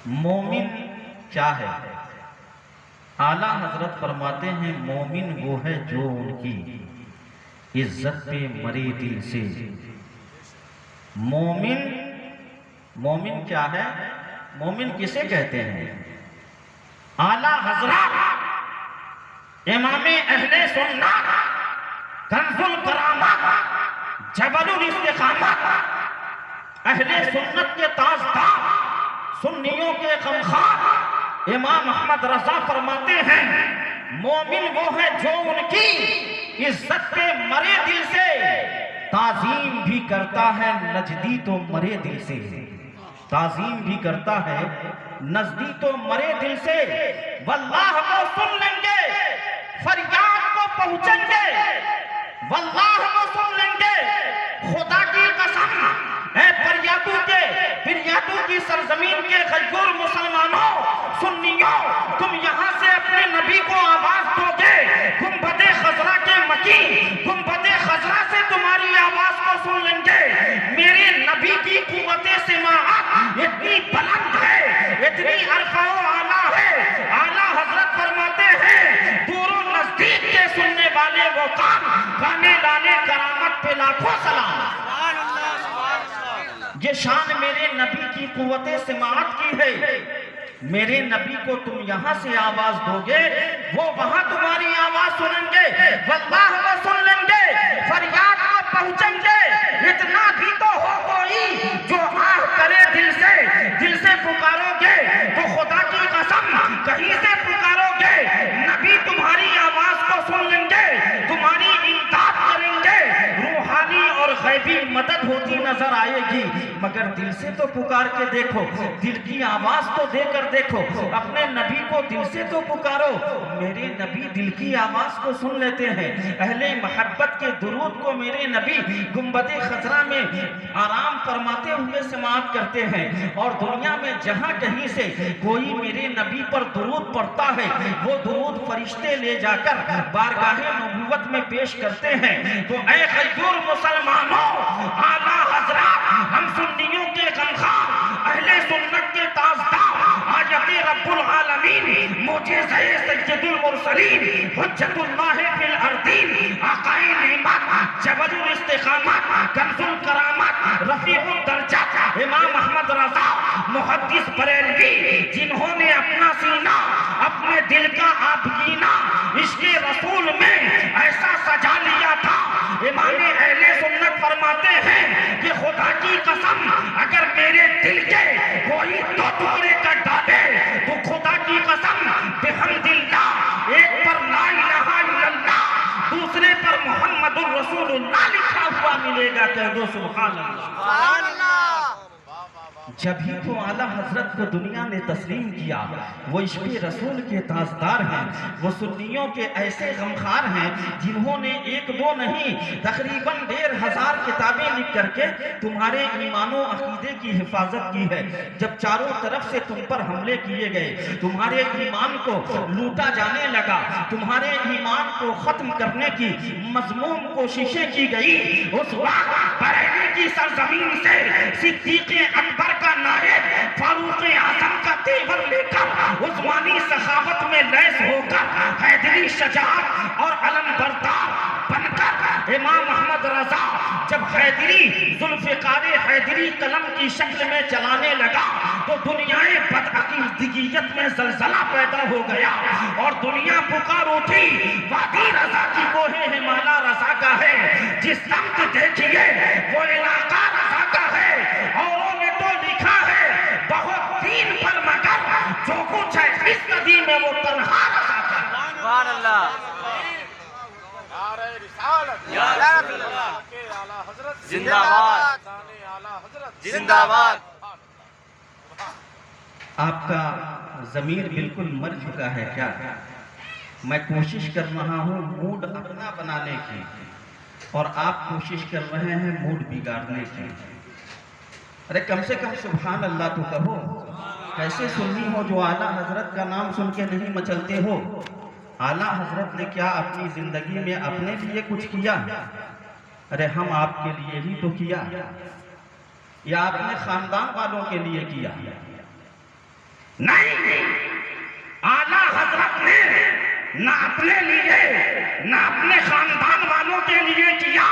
مومن کیا ہے؟ اعلیٰ حضرت فرماتے ہیں مومن وہ ہے جو ان کی عزت پہ مرے دل سے۔ مومن کیا ہے؟ مومن کسے کہتے ہیں؟ اعلیٰ حضرت امام اہل سنت کنز الکرامت جبل الاستقامت اہل سنت کے تاجدار سنیوں کے غمخوار امام احمد رضا فرماتے ہیں مومن وہ ہے جو ان کی عزت پہ مرے دل سے، تعظیم بھی کرتا ہے نجدی تو مرے دل سے، تعظیم بھی کرتا ہے نزدی تو مرے دل سے، واللہ کو سن لیں گے فریاد کو پہنچیں گے، واللہ کو سن لیں گے خدا کی قسم اے پریاتو کی سرزمین کے غیور مسلمانوں سنیوں، تم یہاں سے اپنے نبی کو آواز دو گے، گنبد خضرا کے مکی گنبد خضرا سے تمہاری آواز کو سن لیں گے۔ میرے نبی کی قوت سماعت اتنی بلند ہے، اتنی عرفہ و اعلیٰ ہے، اعلیٰ حضرت فرماتے ہیں دور و نزدیک کے سننے والے وہ کان گانے لانے کرامت پہ لاکھوں سلام۔ یہ شان میرے نبی کی قوت سماعت کی ہے، میرے نبی کو تم یہاں سے آواز دو گے وہ وہاں تمہاری آواز سنیں گے، واللہ وہ سن لیں گے، فریاد کو پہنچیں گے۔ اتنا بھی تو ہو کوئی جو آہ کرے دل سے پکارو گے تو خدا کی قسم کہیں سے پکارو گے نبی تمہاری آواز کو سن لیں گے، تمہاری امداد کریں گے، روحانی اور غیبی مدد ہوتی نظر آئے گی، مگر دل سے تو پکار کے دیکھو، دل کی آواز تو دے کر دیکھو، اپنے نبی کو دل سے تو پکارو۔ میرے نبی دل کی آواز کو سن لیتے ہیں، اہل محبت کے درود کو میرے نبی گنبد خضرا میں آرام فرماتے ہوئے سماعت کرتے ہیں، اور دنیا میں جہاں کہیں سے کوئی میرے نبی پر درود پڑھتا ہے وہ درود فرشتے لے جا کر بارگاہ نبوت میں پیش کرتے ہیں۔ تو اے غیور مسلمانوں، اعلیٰ حضرات ہم سنیوں کے غمخوار اہل سنت کے تاجدار آیت رب العالمین معجزہ سید المرسلین حجت اللہ فی الارضین آقائے نعمت جبل الاستقامت کنز الکرامت رفیع الدرجات امام احمد رضا محدث بریلوی، جنہوں نے اپنا سینہ اپنے دل کا آبگینہ عشق رسول میں ایسا سجا لیا تھا، امام اہل سنت فرماتے ہیں کہ خدا کی قسم اگر میرے دل کے کوئی دو ٹکڑے کر ڈالے تو خدا کی قسم بحمد اللہ ایک پر لا الہ الا اللہ دوسرے پر محمد الرسول اللہ لکھا ہوا ملے گا، کہہ دو سبحان اللہ۔ جب ہی تو اعلیٰ حضرت کو دنیا نے تسلیم کیا، وہ عشق رسول کے تاجدار ہیں، وہ سنیوں کے ایسے غمخوار ہیں جنہوں نے ایک دو نہیں تقریباً 1500 کتابیں لکھ کر کے تمہارے ایمان و عقیدے کی حفاظت کی ہے۔ جب چاروں طرف سے تم پر حملے کیے گئے، تمہارے ایمان کو لوٹا جانے لگا، تمہارے ایمان کو ختم کرنے کی مذموم کوششیں کی گئی، اس وقت بریلی کی سرزمین سے صدیق اکبر کا نائب فاروق اعظم کا تیور لے کر عثمانی سخاوت میں لیس ہو کر حیدری شجاعت اور علم بردار بن کر امام احمد رضا جب حیدری ذوالفقار حیدری قلم کی شکل میں چلانے لگا تو دنیائے بدعقیدگیت میں زلزلہ پیدا ہو گیا اور دنیا پکار اٹھی وادی رضا کی کوہ ہمالہ رضا کا ہے، جس سمت دیکھیے وہ علاقہ رضا کا ہے، اوروں نے تو لکھا ہے بہت دین پر مگر جو کچھ ہے اس صدی میں وہ تنہا رضا کا ہے۔ سبحان اللہ، زندہ باد، زندہ باد۔ آپ کا ضمیر بالکل مر چکا ہے کیا؟ میں کوشش کر رہا ہوں موڈ اپنا بنانے کی اور آپ کوشش کر رہے ہیں موڈ بگاڑنے کی۔ ارے کم سے کم سبحان اللہ تو کہو، کیسے سنی ہو جو اعلیٰ حضرت کا نام سن کے نہیں مچلتے ہو؟ اعلیٰ حضرت نے کیا اپنی زندگی میں اپنے لیے کچھ کیا؟ ارے ہم آپ کے لیے ہی تو کیا، یا اپنے خاندان والوں کے لیے کیا؟ نہیں، اعلیٰ حضرت نے نہ اپنے لیے نہ اپنے خاندان والوں کے لیے کیا،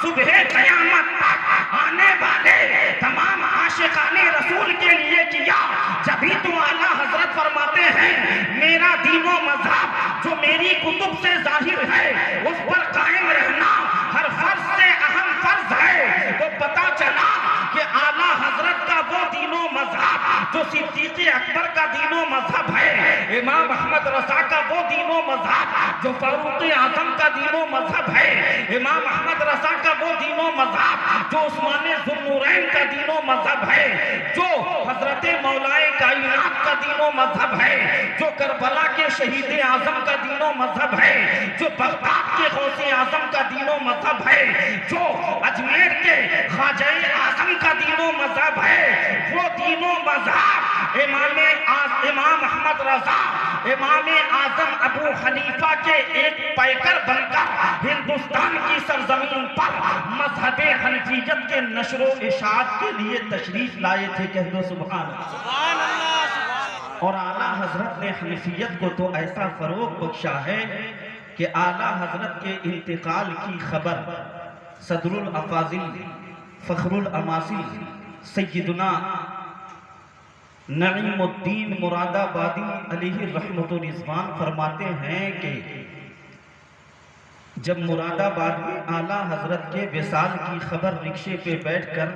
صبح قیامت تک آنے والے تمام عاشقان رسول کے لیے کیا۔ جبھی تو اعلیٰ حضرت فرماتے ہیں میرا دین و مذہب جو میری کتب سے ظاہر ہے اس پر قائم رہنا ہر فرض سے اہم فرض ہے۔ تو پتا چلا کہ اعلیٰ حضرت کا وہ دین و مذہب جو صدیق اکبر کا دین و مذہب ہے، امام احمد رضا کا وہ دین و مذہب جو فاروق اعظم کا دین و مذہب ہے، امام احمد رضا کا وہ دین و مذہب جو عثمان ذو النورین کا دین و مذہب ہے، جو حضرت مولائے کائنات کا دین و مذہب ہے، جو کربلا کے شہید اعظم کا دین و مذہب ہے، جو بغداد کے غوث اعظم کا دین و مذہب ہے، جو اجمیر کے خواجہ اعظم کا دین و مذہب ہے، وہ دین و مذہب امام احمد رضا، امام اعظم ابو حنیفہ کے ایک پیکر بن کر ہندوستان کی سرزمین پر مذہب حنفیت کے نشر و اشاعت کے لیے تشریف لائے تھے۔ کہہ دو سبحان اللہ۔ اور اعلیٰ حضرت نے حنفیت کو تو ایسا فروغ بخشا ہے کہ اعلیٰ حضرت کے انتقال کی خبر صدر الافاضل فخر الاماثل سیدنا نعیم الدین مراد آبادی علیہ رحمت و رضوان فرماتے ہیں کہ جب مراد آباد میں اعلیٰ حضرت کے وصال کی خبر رکشے پہ بیٹھ کر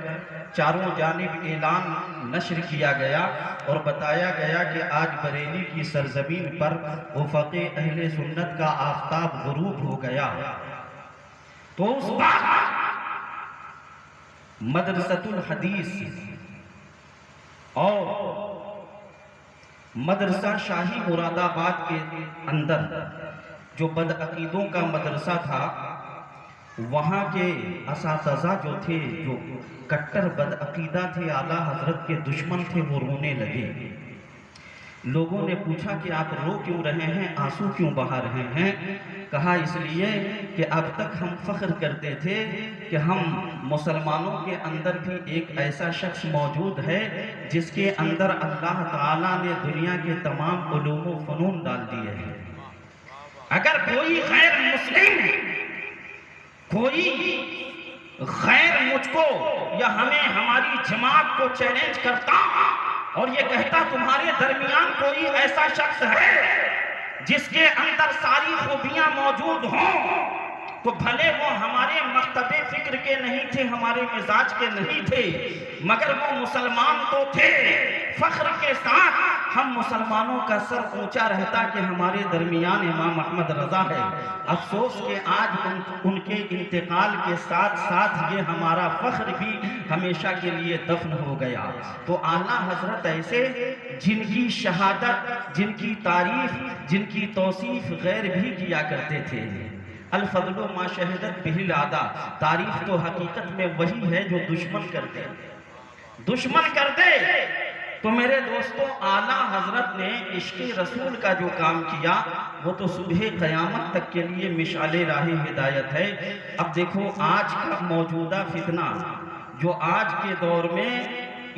چاروں جانب اعلان نشر کیا گیا اور بتایا گیا کہ آج بریلی کی سرزمین پر افق اہل سنت کا آفتاب غروب ہو گیا، تو اس وقت مدرسۃ الحدیث اور مدرسہ شاہی مراد آباد کے اندر جو بدعقیدوں کا مدرسہ تھا، وہاں کے اساتذہ جو تھے جو کٹر بدعقیدہ تھے، اعلیٰ حضرت کے دشمن تھے، وہ رونے لگے۔ لوگوں نے پوچھا کہ آپ رو کیوں رہے ہیں، آنسو کیوں بہا رہے ہیں؟ کہا اس لیے کہ اب تک ہم فخر کرتے تھے کہ ہم مسلمانوں کے اندر بھی ایک ایسا شخص موجود ہے جس کے اندر اللہ تعالیٰ نے دنیا کے تمام علوم و فنون ڈال دیے ہیں۔ اگر کوئی غیر مسلم، کوئی غیر مجھ کو یا ہمیں ہماری جماعت کو چیلنج کرتا اور یہ کہتا تمہارے درمیان کوئی ایسا شخص ہے جس کے اندر ساری خوبیاں موجود ہوں، تو بھلے وہ ہمارے مکتب فکر کے نہیں تھے، ہمارے مزاج کے نہیں تھے، مگر وہ مسلمان تو تھے۔ فخر کے ساتھ ہم مسلمانوں کا سر اونچا رہتا کہ ہمارے درمیان امام احمد رضا ہے۔ افسوس کہ آج ان کے انتقال کے ساتھ ساتھ یہ ہمارا فخر بھی ہمیشہ کے لیے دفن ہو گیا۔ تو اعلیٰ حضرت ایسے جن کی شہادت، جن کی تعریف، جن کی توصیف غیر بھی کیا کرتے تھے۔ الفضل ما شہدت بہ الاعداء، تعریف تو حقیقت میں وہی ہے جو دشمن کر دے، دشمن کر دے۔ تو میرے دوستوں، اعلیٰ حضرت نے عشق رسول کا جو کام کیا وہ تو صبح قیامت تک کے لیے مشعل راہ ہدایت ہے۔ اب دیکھو آج کا موجودہ فتنہ جو آج کے دور میں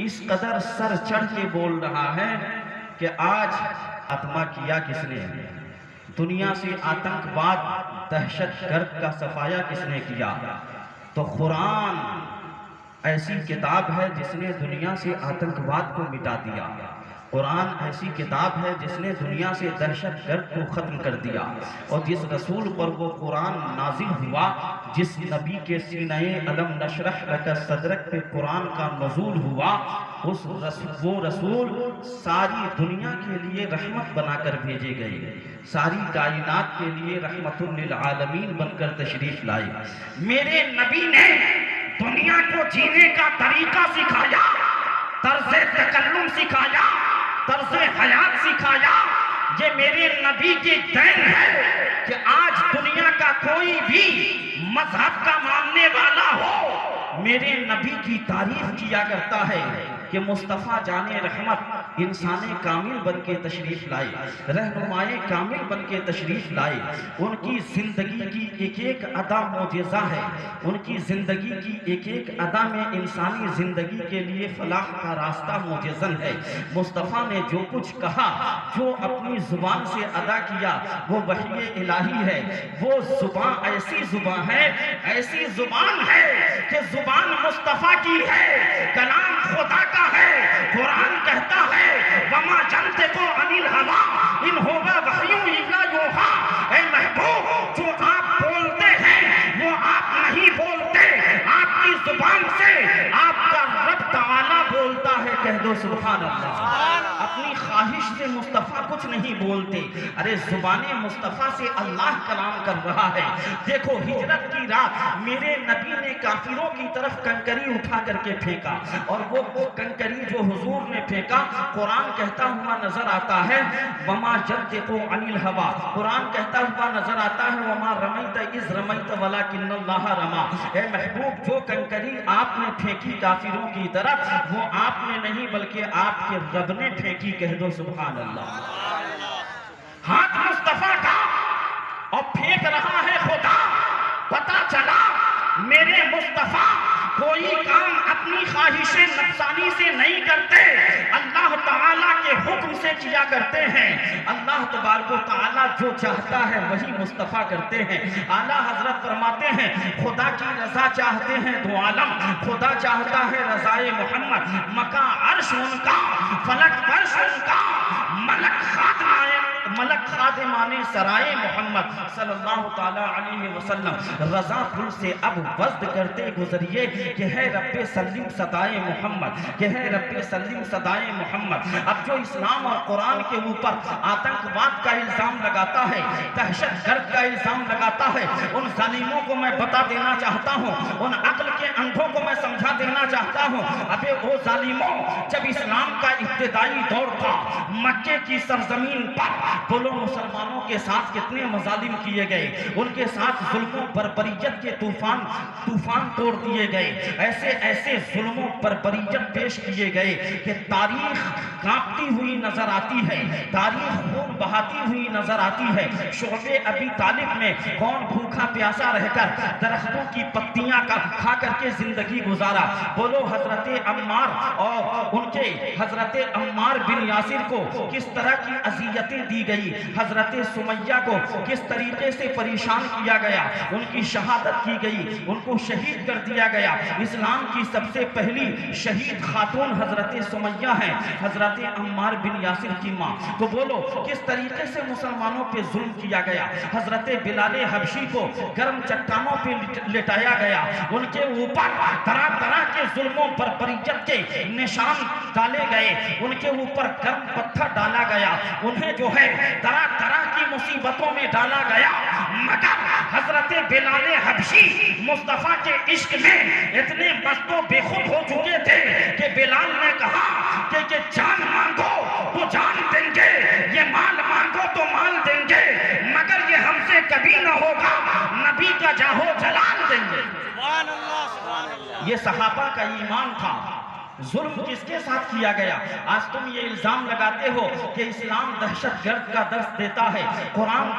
اس قدر سر چڑھ کے بول رہا ہے کہ آج خاتمہ کیا کس نے، دنیا سے آتنکواد دہشت گرد کا صفایا کس نے کیا؟ تو قرآن ایسی کتاب ہے جس نے دنیا سے آتنکواد کو مٹا دیا، قرآن ایسی کتاب ہے جس نے دنیا سے دہشت گرد کو ختم کر دیا، اور جس رسول پر وہ قرآن نازل ہوا، جس نبی کے سینہ علم نشرح لک صدرک پہ قرآن کا نزول ہوا، وہ رسول ساری دنیا کے لیے رحمت بنا کر بھیجے گئے، ساری کائنات کے لیے رحمت للعالمین بن کر تشریف لائے۔ میرے نبی نے دنیا کو جینے کا طریقہ سکھایا، طرز تکلم سکھایا، طرز حیات سکھایا۔ یہ میرے نبی کی دین ہے کہ آج دنیا کا کوئی بھی مذہب کا ماننے والا ہو، میرے نبی کی تعریف کیا کرتا ہے کہ مصطفیٰ جان رحمت انسان کامل بن کے تشریف لائے، رہنمائے کامل بن کے تشریف لائے۔ ان کی زندگی کی ایک ایک ادا معجزہ ہے، ان کی زندگی کی ایک ایک ادا میں انسانی زندگی کے لیے فلاح کا راستہ معجزن ہے۔ مصطفیٰ نے جو کچھ کہا، جو اپنی زبان سے ادا کیا، وہ وحی الہی ہے۔ وہ زبان ایسی زبان ہے، ایسی زبان ہے کہ زبان مصطفیٰ کی ہے، کلام خدا کا ہے۔ قرآن کہتا ہے وَمَا يَنطِقُ عَنِ الْهَوَىٰ إِنْ هُوَ وَحْيٌ إِلَّا يُوحَىٰ۔ اے محبوب، جو آپ بولتے ہیں وہ آپ نہیں بولتے، آپ کی زبان سے آپ کا رب تعالیٰ بولتا ہے۔ کہہ دو سبحان اللہ۔ اپنی خواہش سے مصطفیٰ کچھ نہیں بولتے، ارے زبان مصطفیٰ سے اللہ کلام کر رہا ہے۔ دیکھو ہجرت کی رات میرے نبی نے کافروں کی طرف کنکری اٹھا کر کے پھینکا، اور وہ کنکری جو حضور نے پھینکا قرآن کہتا ہوا نظر آتا ہے وَمَا يَنطِقُ عَنِ الْهَوَىٰ، قرآن کہتا ہوا نظر آتا ہے وَمَا رَمَيْتَ إِذْ رَمَيْتَ وَلَٰكِنَّ اللَّهَ رَمَىٰ۔ اے محبوب، جو کنکری آپ نے پھینکی کافروں کی طرف، وہ آپ نے نہیں بلکہ آپ کے رب نے پھینکی۔ کہہ دو سبحان اللہ۔ ہاتھ مصطفیٰ کا اور پھینک رہا ہے خدا۔ پتا چلا میرے مصطفیٰ کوئی کام اپنی خواہش نفسانی سے نہیں کرتے، اللہ تعالیٰ کے حکم سے کیا کرتے ہیں۔ اللہ تبارک و تعالیٰ جو چاہتا ہے وہی مصطفیٰ کرتے ہیں۔ اعلیٰ حضرت فرماتے ہیں خدا کی رضا چاہتے ہیں دو عالم، خدا چاہتا ہے رضائے محمد، مکہ عرش ان کا، فلک فرش ان کا، ملک خادمان سرائے محمد صلی اللہ تعالیٰ علیہ وسلم رضا دل سے اب وزد کرتے گزریے کہ ہے رب سلم صدائے محمد، کہ ہے رب سلم صدائے محمد۔ اب جو اسلام اور قرآن کے اوپر آتنکواد کا الزام لگاتا ہے، دہشت گرد کا الزام لگاتا ہے، ان ظالموں کو میں بتا دینا چاہتا ہوں، ان عقل کے اندھوں کو میں سمجھا دینا چاہتا ہوں، ابے وہ ظالموں، جب اسلام کا ابتدائی دور تھا مکے کی سرزمین پر، بولو مسلمانوں کے ساتھ کتنے مظالم کیے گئے، ان کے ساتھ ظلم و بربریت کے طوفان توڑ دیے گئے، ایسے ظلم و بربریت پیش کیے گئے کہ تاریخ کانپتی ہوئی نظر آتی ہے، تاریخ خون بہاتی ہوئی نظر آتی ہے۔ شعب ابی طالب میں کون بھوکا پیاسا رہ کر درختوں کی پتیاں کھا کر کے زندگی گزارا، بولو حضرت عمار اور ان کے حضرت عمار بن یاسر کو کس طرح کی اذیتیں دی گئی، حضرت سمیہ کو کس طریقے سے پریشان کیا گیا، ان کی شہادت کی گئی، ان کو شہید کر دیا گیا۔ اسلام کی سب سے پہلی شہید خاتون حضرت سمیہ ہیں، حضرت عمار بن یاسر کی ماں۔ تو بولو کس طریقے سے مسلمانوں پہ ظلم کیا گیا، حضرت بلال حبشی کو گرم چٹانوں پہ لٹایا گیا، ان کے اوپر طرح طرح کے ظلموں پر بربریت کے نشان ڈالے گئے، ان کے اوپر گرم پتھر ڈالا گیا، انہیں جو ہے طرح طرح کی مصیبتوں میں ڈالا گیا، مگر حضرت بلال حبشی مصطفیٰ کے عشق میں اتنے مست و بے خود ہو چکے تھے کہ بلال نے کہا کہ یہ جان مانگو تو جان دیں گے، یہ مال مانگو تو مال دیں گے، مگر یہ ہم سے کبھی نہ ہوگا، نبی کا جاہو جلال دیں گے۔ سبحان اللہ، سبحان اللہ۔ یہ صحابہ کا ایمان تھا۔ ظلم کس کے ساتھ کیا گیا؟ آج تم یہ الزام لگاتے ہو کہ اسلام دہشت گرد کا درس دیتا ہے، قرآن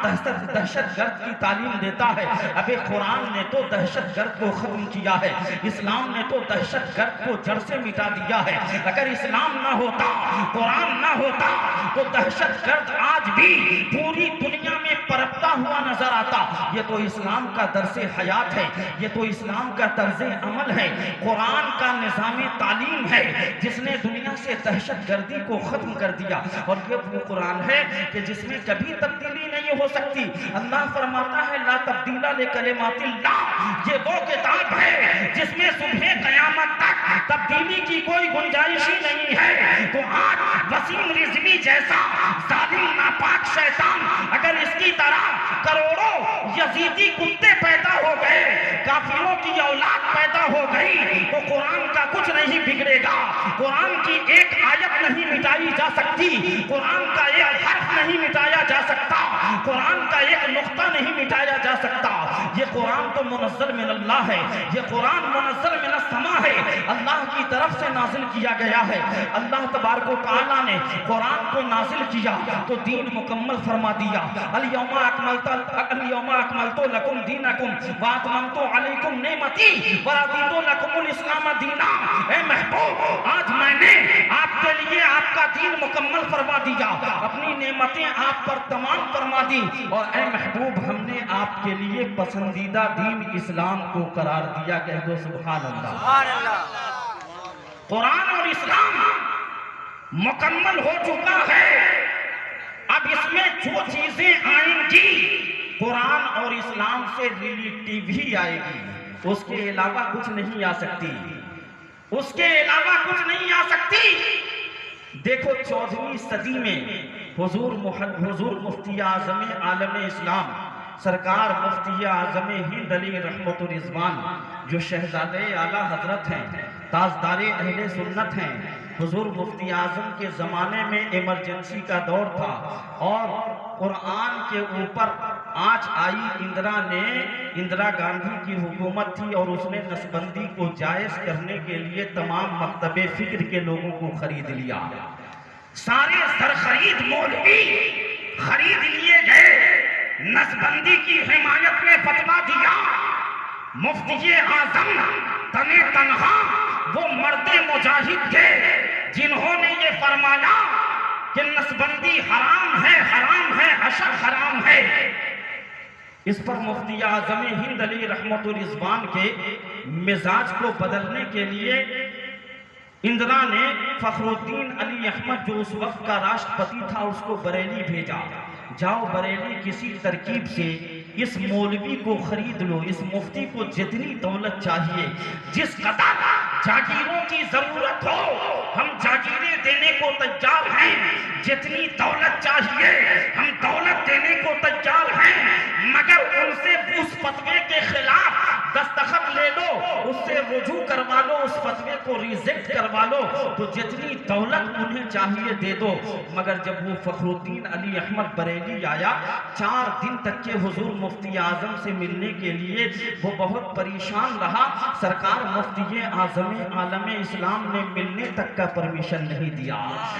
دہشت گرد کی تعلیم دیتا ہے۔ ابے قرآن نے تو دہشت گرد کو ختم کیا ہے، اسلام نے تو دہشت گرد کو جڑ سے مٹا دیا ہے۔ اگر اسلام نہ ہوتا، قرآن نہ ہوتا تو دہشت گرد آج بھی پوری دنیا میں پرپتا ہوا نظر آتا۔ یہ تو اسلام کا درس حیات ہے، یہ تو اسلام کا طرز عمل ہے، قرآن کا نظام تعلیم ہے جس نے دنیا سے دہشت گردی کو ختم کر دیا۔ اور یہ وہ قرآن ہے کہ جس میں کبھی تبدیلی نہیں ہو سکتی۔ اللہ فرماتا ہے لا تبدیل لکلمات اللہ، یہ وہ کتاب ہے جس میں صبح قیامت تک تبدیلی کی کوئی گنجائش ہی نہیں ہے۔ تو آج وسیم رضوی جیسا ظالم ناپاک شیطان اگر اس کی طرح کروڑوں یزیدی کتے پیدا ہو گئے، کافروں کی اولاد پیدا ہو گئی، تو قرآن کا کچھ نہیں بگڑے گا۔ قرآن کی ایک آیت نہیں مٹائی جا سکتی، قرآن کا ایک حرف نہیں مٹایا جا سکتا، قرآن کا ایک نقطہ نہیں مٹایا جا سکتا۔ یہ قرآن تو منزل من اللہ ہے، یہ قرآن منزل من السماء ہے، اللہ کی طرف سے نازل کیا گیا ہے۔ اللہ تبارک و تعالیٰ نے قرآن کو نازل کیا تو دین مکمل فرما دیا۔ الیوم اکملت لکم دینکم واتممت علیکم نعمتی ورضیت لکم الاسلام دینا۔ اے محبوب، آج میں نے آپ کے لیے آپ کا دین مکمل فرما دیا، اپنی نعمتیں آپ پر تمام فرما دی، اور اے محبوب ہم نے آپ کے لیے پسندیدہ دین اسلام کو قرار دیا۔ کہہ دو سبحان اللہ۔ سبحان اللہ۔ قرآن اور اسلام مکمل ہو چکا ہے، اب اس میں جو چیزیں آئیں گی قرآن اور اسلام سے ریلیٹیو ہی آئے گی، اس کے علاوہ کچھ نہیں آ سکتی، اس کے علاوہ کچھ نہیں آ سکتی۔ دیکھو 14ویں صدی میں حضور مفتی اعظم عالم اسلام سرکار مفتی اعظم ہند علی رحمت الرضوان، جو شہزادے اعلیٰ حضرت ہیں، تاجدار اہل سنت ہیں، حضور مفتی اعظم کے زمانے میں ایمرجنسی کا دور تھا اور قرآن کے اوپر آنچ آئی۔ اندرا گاندھی کی حکومت تھی اور اس نے نسبندی کو جائز کرنے کے لیے تمام مکتب فکر کے لوگوں کو خرید لیا، سارے سرخرید مولوی خرید لیے گئے، نسبندی کی حمایت میں فتویٰ دیا۔ مفتی اعظم تنے تنہا وہ مرد مجاہد تھے جنہوں نے یہ فرمایا کہ نسبندی حرام ہے، عشق حرام ہے۔ اس پر مفتی اعظم ہند علی رحمت الرضوان کے مزاج کو بدلنے کے لیے اندرا نے فخر الدین علی احمد، جو اس وقت کا راشٹرپتی تھا، اس کو بریلی بھیجا، جاؤ بریلی کسی ترکیب سے اس مولوی کو خرید لو، اس مفتی کو جتنی دولت چاہیے، جس قدر جاگیروں کی ضرورت ہو ہم جاگیریں دینے کو تیار ہیں، جتنی دولت چاہیے ہم دولت دینے کو تیار ہیں، مگر ان سے اس فتوے کے خلاف دستخط لے لو، اس سے رجوع کروا لو، اس فتوے کو ریجیکٹ کروا لو، تو جتنی دولت انہیں چاہیے دے دو۔ مگر جب وہ فخر الدین علی احمد بریلی آیا، 4 دن تک کے حضور مفتی اعظم سے ملنے کے لیے وہ بہت پریشان رہا۔ سرکار مفتی اعظم عالم اسلام نے ملنے تک کا پرمیشن نہیں دیا،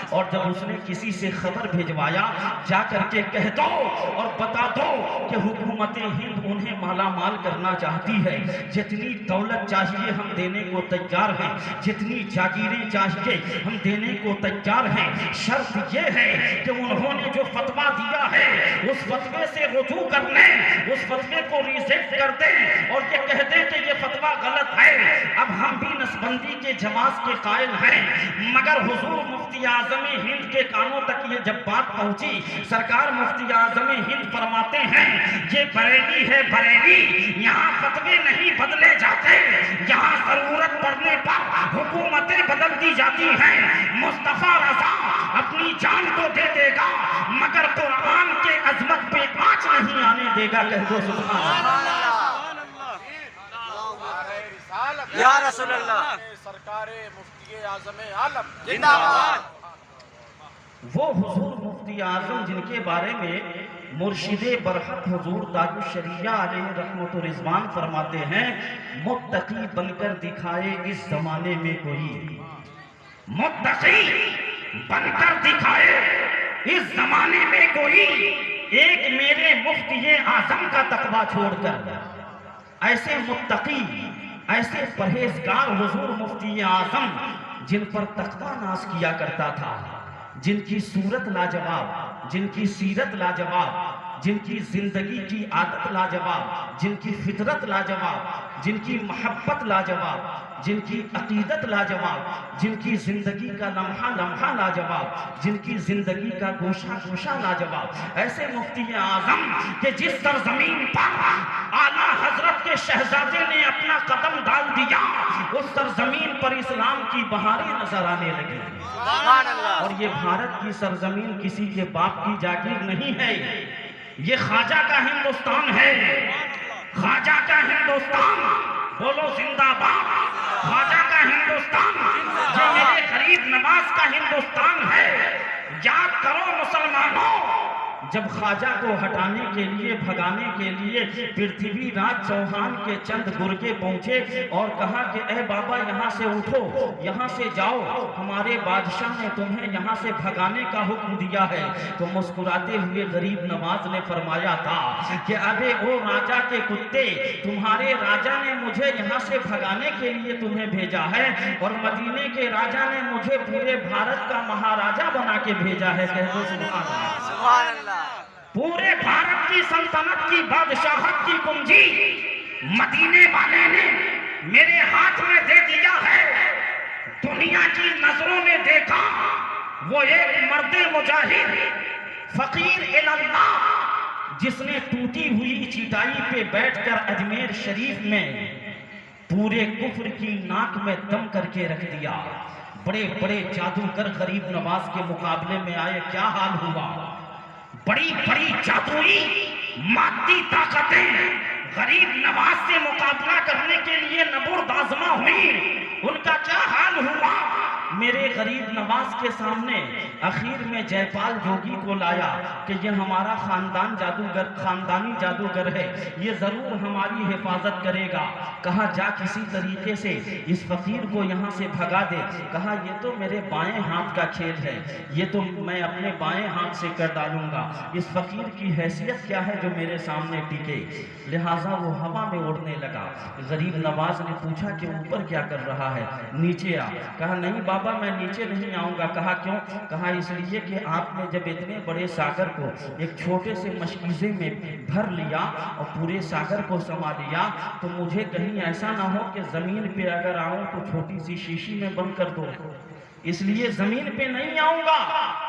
اور جب اس نے کسی سے خبر بھیجوایا، جا کر کے کہہ دو اور بتا دو کہ حکومت ہند انہیں مالا مال کرنا چاہتی ہے، جتنی دولت چاہیے ہم دینے کو تیار ہیں، جتنی جاگیریں چاہیے ہم دینے کو تیار ہیں، شرط یہ ہے کہ انہوں نے جو فتویٰ دیا ہے اس فتوے سے رجوع کر لیں، اس فتوے کو ریجیکٹ کر دیں اور یہ کہہ دیں کہ یہ فتویٰ غلط ہے۔ اب ہم بھی نسبندی کے جواز کے قائل ہیں، مگر حضور مفتی اعظم ہند کے کانوں تک یہ جب بات پہنچی، سرکار مفتی اعظم ہند فرماتے ہیں یہ بریلی ہے، بریلی، یہاں فتوے نہیں بدلے جاتے، یہاں ضرورت پڑنے پر حکومتیں بدل دی جاتی ہیں۔ مصطفیٰ رضا اپنی جان تو دے دے گا مگر قرآن کے عظمت پہ آنچ نہیں آنے دے گا۔ کہہ دو سبحان اللہ۔ یا رسول اللہ، سرکار مفتی اعظم عالم زندہ باد۔ وہ حضور مفتی اعظم جن کے بارے میں مرشد برحق حضور تاج الشریعہ علیہ رحمت الرضوان فرماتے ہیں، متقی بن کر دکھائے اس زمانے میں کوئی، متقی بن کر دکھائے اس زمانے میں کوئی، ایک میرے مفتی اعظم کا تقویٰ چھوڑ کر۔ ایسے متقی، ایسے پرہیزگار حضور مفتی اعظم جن پر تقویٰ ناز کیا کرتا تھا، جن کی صورت لاجواب، جن کی سیرت لاجواب، جن کی زندگی کی عادت لاجواب، جن کی فطرت لاجواب، جن کی محبت لاجواب، جن کی عقیدت لاجواب، جن کی زندگی کا لمحہ لمحہ لاجواب، جن کی زندگی کا گوشہ گوشہ لاجواب، ایسے مفتی اعظم کہ جس سرزمین پر اعلیٰ حضرت کے شہزادے نے اپنا قدم ڈال دیا، اس سرزمین پر اسلام کی بہاریں نظر آنے لگی۔ سبحان اللہ۔ اور یہ بھارت کی سرزمین کسی کے باپ کی جاگیر نہیں ہے، یہ خواجہ کا ہندوستان ہے، خواجہ کا ہندوستان، بولو زندہ باد، خواجہ کا ہندوستان، یہ میرے غریب نواز کا ہندوستان ہے۔ یاد کرو مسلمانوں، جب خواجہ کو ہٹانے کے لیے بھگانے کے لیے پرتھوی راج چوہان کے چند گرگے پہنچے اور کہا کہ اے بابا یہاں سے اٹھو، یہاں سے جاؤ، ہمارے بادشاہ نے تمہیں یہاں سے بھگانے کا حکم دیا ہے، تو مسکراتے ہوئے غریب نواز نے فرمایا تھا کہ ابے او راجا کے کتے، تمہارے راجا نے مجھے یہاں سے بھگانے کے لیے تمہیں بھیجا ہے اور مدینے کے راجا نے مجھے پورے بھارت کا مہاراجا بنا کے بھیجا ہے۔ کہہ دو سبحان اللہ۔ سبحان اللہ۔ پورے بھارت کی سلطنت کی بادشاہت کی کنجی مدینے والے نے میرے ہاتھ میں دے دیا ہے۔ دنیا کی نظروں نے دیکھا وہ ایک مرد مجاہد فقیر اللہ جس نے ٹوٹی ہوئی چٹائی پہ بیٹھ کر اجمیر شریف میں پورے کفر کی ناک میں دم کر کے رکھ دیا۔ بڑے بڑے جادوگر غریب نواز کے مقابلے میں آئے، کیا حال ہوا؟ بڑی بڑی جادوئی مادی طاقتیں غریب نواز سے مقابلہ کرنے کے لیے نبرد آزما ہوئی، ان کا کیا حال ہوا؟ میرے غریب نواز کے سامنے اخیر میں جے پال جوگی کو لایا کہ یہ ہمارا خاندانی جادوگر ہے، یہ ضرور ہماری حفاظت کرے گا۔ کہا جا کسی طریقے سے اس فقیر کو یہاں سے بھگا دے۔ کہا یہ تو میرے بائیں ہاتھ کا کھیل ہے، یہ تو میں اپنے بائیں ہاتھ سے کر ڈالوں گا، اس فقیر کی حیثیت کیا ہے جو میرے سامنے ٹکے؟ لہٰذا وہ ہوا میں اڑنے لگا۔ غریب نواز نے پوچھا کہ اوپر کیا کر رہا ہے؟ نیچے آ۔ کہا نہیں بابا میں نیچے نہیں آؤں گا۔ کہا کیوں؟ کہا اس لیے کہ آپ نے جب اتنے بڑے ساگر کو ایک چھوٹے سے مشکیزے میں بھر لیا اور پورے ساگر کو سما لیا تو مجھے کہیں ایسا نہ ہو کہ زمین پہ اگر آؤں تو چھوٹی سی شیشی میں بند کر دو، اس لیے زمین پہ نہیں آؤں گا،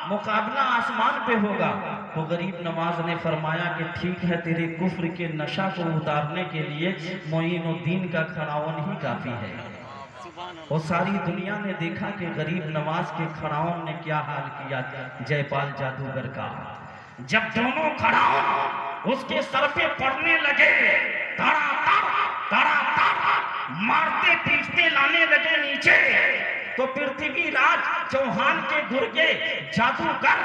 مقابلہ آسمان پہ ہوگا۔ تو غریب نواز نے فرمایا کہ ٹھیک ہے، تیرے کفر کے نشہ کو اتارنے کے لیے معین الدین کا کھڑاون ہی کافی ہے۔ اور ساری دنیا نے دیکھا کہ غریب نواز کے کھڑاون نے کیا حال کیا جے پال جادوگر کا۔ جب دونوں کھڑاون اس کے سر پہ پڑنے لگے، تڑا مارتے پیٹتے لانے لگے نیچے، تو پرتھوی راج چوہان کے گرگے جادوگر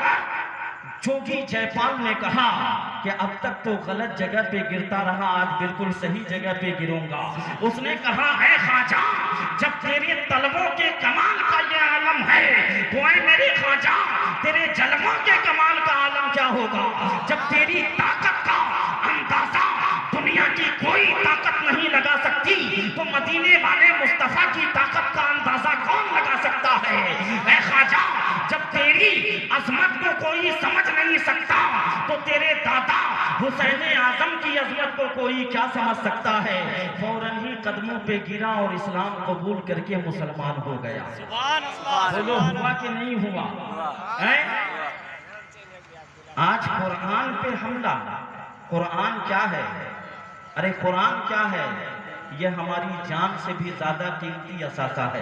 جوگی جے پال نے کہا کہ اب تک تو غلط جگہ پہ گرتا رہا، آج بالکل صحیح جگہ پہ گروں گا۔ اس نے کہا اے خواجہ جب تیرے طلبوں کے کمال کا یہ عالم ہے تو اے میرے خواجہ تیرے جلووں کے کمال کا عالم کیا ہوگا؟ جب تیری طاقت کا اندازہ دنیا کی کوئی طاقت نہیں لگا سکتی تو مدینے والے مصطفیٰ کی طاقت کا اندازہ کون لگا سکتا ہے؟ اے خواجہ جب تیری عظمت کو کوئی سمجھ نہیں سکتا تو تیرے دادا حسین اعظم کی عظمت کو کوئی کیا سمجھ سکتا ہے؟ فوراً ہی قدموں پہ گرا اور اسلام قبول کر کے مسلمان ہو گیا۔ بولو ہوا کہ نہیں ہوا؟ آج قرآن پہ حملہ۔ قرآن کیا ہے؟ ارے قرآن کیا ہے؟ یہ ہماری جان سے بھی زیادہ قیمتی اثاثہ ہے،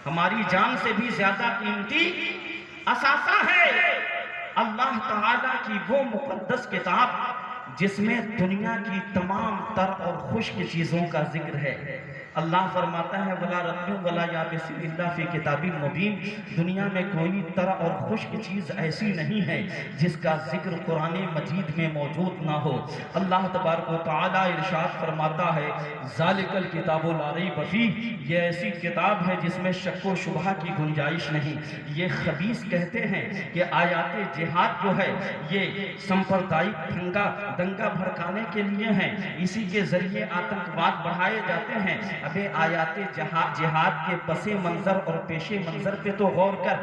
ہماری جان سے بھی زیادہ قیمتی اثاثہ ہے۔ اللہ تعالیٰ کی وہ مقدس کتاب جس میں دنیا کی تمام تر اور خشک چیزوں کا ذکر ہے۔ اللہ فرماتا ہے وَلَا رَطْبٍ وَلَا يَابِسٍ إِلَّا فِي كِتَابٍ مُبِينٍ، دنیا میں کوئی تر اور خشک چیز ایسی نہیں ہے جس کا ذکر قرآن مجید میں موجود نہ ہو۔ اللہ تبارک و تعالیٰ ارشاد فرماتا ہے ذَلِكَ الْكِتَابُ لَا رَيْبَ فِيهِ، یہ ایسی کتاب ہے جس میں شک و شبہ کی گنجائش نہیں۔ یہ خبیث کہتے ہیں کہ آیات جہاد جو ہے یہ سمپردائک دنگا بھڑکانے کے لیے ہیں، اسی کے ذریعے آتنکواد بڑھائے جاتے ہیں۔ ابے آیات جہاد کے پس منظر اور پیش منظر پہ تو غور کر۔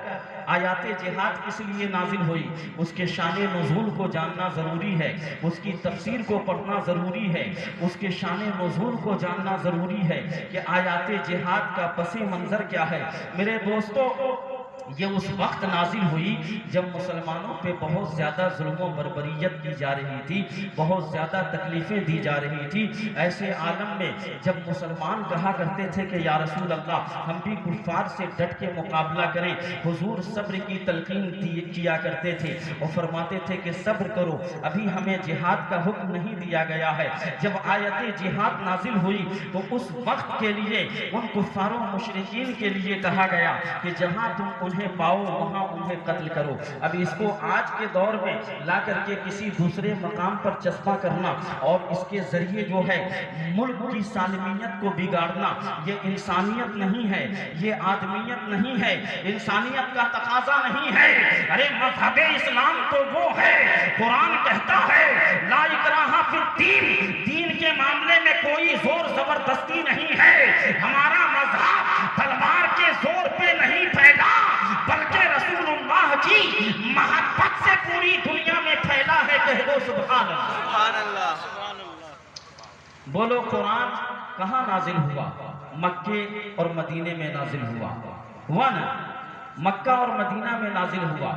آیات جہاد کس لیے نازل ہوئی؟ اس کے شان نزول کو جاننا ضروری ہے، اس کی تفسیر کو پڑھنا ضروری ہے، اس کے شان نزول کو جاننا ضروری ہے کہ آیات جہاد کا پس منظر کیا ہے۔ میرے دوستو یہ اس وقت نازل ہوئی جب مسلمانوں پہ بہت زیادہ ظلم و بربریت کی جا رہی تھی، بہت زیادہ تکلیفیں دی جا رہی تھی۔ ایسے عالم میں جب مسلمان کہا کرتے تھے کہ یا رسول اللہ ہم بھی کفار سے ڈٹ کے مقابلہ کریں، حضور صبر کی تلقین کیا کرتے تھے اور فرماتے تھے کہ صبر کرو، ابھی ہمیں جہاد کا حکم نہیں دیا گیا ہے۔ جب آیت جہاد نازل ہوئی تو اس وقت کے لیے ان کفار و مشرکین کے لیے کہا گیا کہ جہاں تم ان انہیں پاؤ وہاں انہیں قتل کرو. اب اس کو آج کے دور میں لا کر کے کسی دوسرے مقام پر چسپاں کرنا اور اس کے ذریعے جو ہے ملک کی سالمیت کو بگاڑنا، یہ انسانیت نہیں ہے، یہ آدمیت نہیں ہے، انسانیت کا تقاضا نہیں ہے. ارے مذہب اسلام تو وہ ہے، قرآن کہتا ہے لا اکراہ فی الدین، دین کے معاملے میں کوئی زور زبردستی نہیں ہے. ہمارا مذہب تلوار کے زور پہ نہیں پھیلا بلکہ رسول اللہ کی محبت سے پوری دنیا میں پھیلا ہے. کہہ دو سبحان اللہ. سبحان اللہ. بولو قرآن کہاں نازل ہوا؟ مکے اور مدینے میں نازل ہوا نا، مکہ اور مدینہ میں نازل ہوا.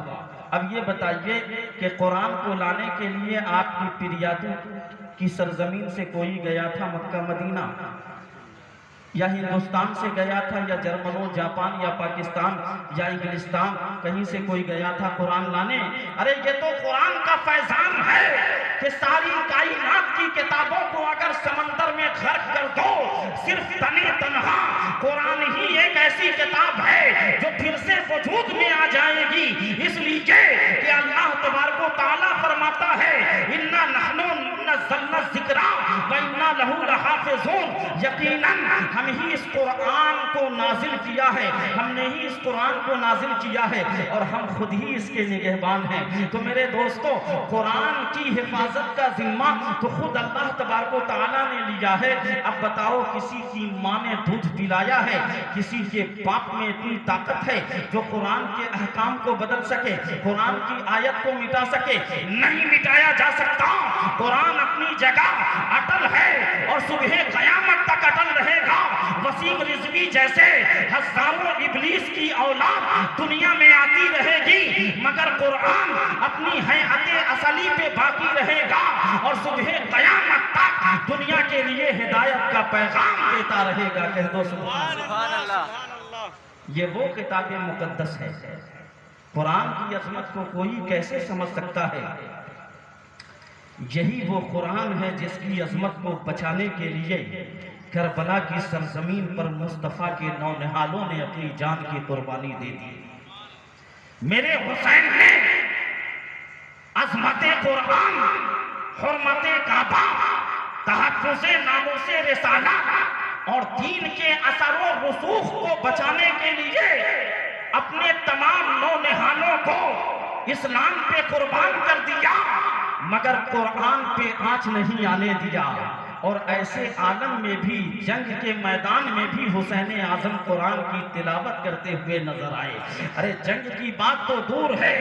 اب یہ بتائیے کہ قرآن کو لانے کے لیے آپ کی پیریاتوں کی سرزمین سے کوئی گیا تھا مکہ مدینہ، یا ہندوستان سے گیا تھا، یا جرمنوں جاپان یا پاکستان یا انگلستان کہیں سے کوئی گیا تھا قرآن لانے؟ ارے یہ تو قرآن کا فیضان ہے کہ ساری کائنات کی کتابوں کو اگر سمندر میں غرق کر دو، صرف تنے تنہا قرآن ہی ایک ایسی کتاب ہے جو پھر سے وجود میں آ جائے گی. اس لیے کہ اللہ تبارک و تعالیٰ فرماتا ہے اِنَّا نَحْنُ نَزَّلْنَا الذِّكْرَ وَإِنَّا لَهُ لَحَافِظُونَ، یقیناً ہم ہی اس قرآن کو نازل کیا ہے، ہم نے ہی اس قرآن کو نازل کیا ہے اور ہم خود ہی اس کے نگہبان ہیں. تو میرے دوستو، قرآن کی حفاظت کا ذمہ تو خود اللہ تبارک و تعالیٰ نے لیا ہے. اب بتاؤ کسی کی ماں نے دودھ پلایا ہے، کسی کے باپ میں اتنی طاقت ہے جو قرآن کے احکام کو بدل سکے، قرآن کی آیت کو مٹا سکے؟ نہیں مٹایا جا سکتا. قرآن اپنی جگہ اٹل ہے اور صبح قیامت تک اٹل رہے گا. وسیم رضوی جیسے ہزاروں ابلیس کی اولاد دنیا میں آتی رہے گی مگر قرآن اپنی حیات اصلی پہ باقی رہے گا اور صبح قیامت تک دنیا کے لیے ہدایت کا پیغام دیتا رہے گا. کہہ دو سبحان اللہ. یہ وہ کتاب مقدس ہے. قرآن کی عظمت کو کوئی کیسے سمجھ سکتا ہے؟ یہی وہ قرآن ہے جس کی عظمت کو بچانے کے لیے کربلا کی سرزمین پر مصطفیٰ کے نونہالوں نے اپنی جان کی قربانی دے دی. میرے حسین نے عظمت قرآن، حرمت کعبہ، تحفظ ناموس رسالت اور دین کے اثر و رسوخ کو بچانے کے لیے اپنے تمام نونہالوں کو اسلام پہ قربان کر دیا مگر قرآن پہ آنچ نہیں آنے دیا. اور ایسے عالم میں بھی، جنگ کے میدان میں بھی حسین اعظم قرآن کی تلاوت کرتے ہوئے نظر آئے. ارے جنگ کی بات تو دور ہے،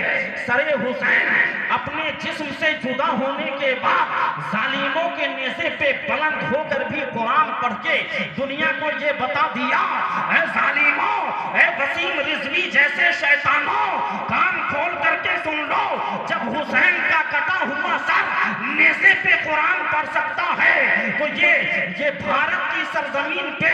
سر حسین اپنے جسم سے جدا ہونے کے بعد ظالموں کے نیزے پہ بلند ہو کر بھی قرآن پڑھ کے دنیا کو یہ بتا دیا، اے ظالموں، اے وسیم رضوی جیسے شیطانوں، کان کھول کر کے سن لو، جب حسین کا کٹا ہوا سر نیزے پہ قرآن پڑھ سکتا ہے تو یہ بھارت کی سرزمین پہ